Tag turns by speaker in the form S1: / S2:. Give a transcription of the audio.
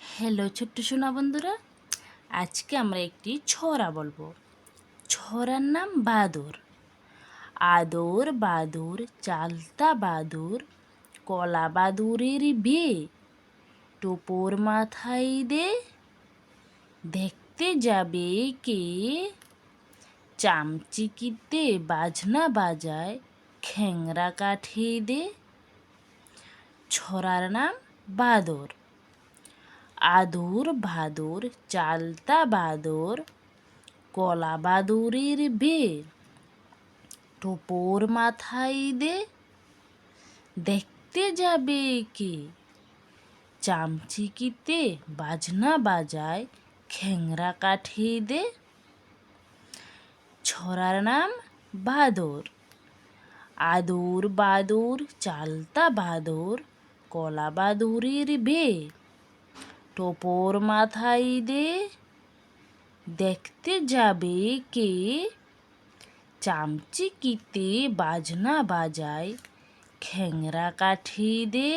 S1: Hello ছোট্ট সোনা বন্ধুরা, আজকে আমরা একটি ছড়া বলবো। ছড়ার নাম বাদর। আদর বাদুর চালতা বাদুর, কলা বাদুরের বিয়ে, টোপর মাথায় দে, দেখতে যাবে কে, চামচিকিতে বাজনা বাজায়, খ্যাংরা কাঠে দে। ছড়ার নাম বাদর। আদর ভাদর চালতা বাদর, কলা বাদুরের বের, টোপর মাথায় দে, দেখতে যাবে কে, চামচিকিতে বাজনা বাজায়, খ্যাংরা কাঠে দে। ছড়ার নাম বাদর। আদর বাদর চালতা বাদর, কলা বাদুরের বের, টোপর মাথায় দে, দেখতে যাবে কে, চামচিকিতে বাজনা বাজায়, খ্যাংরা কাঠে দে।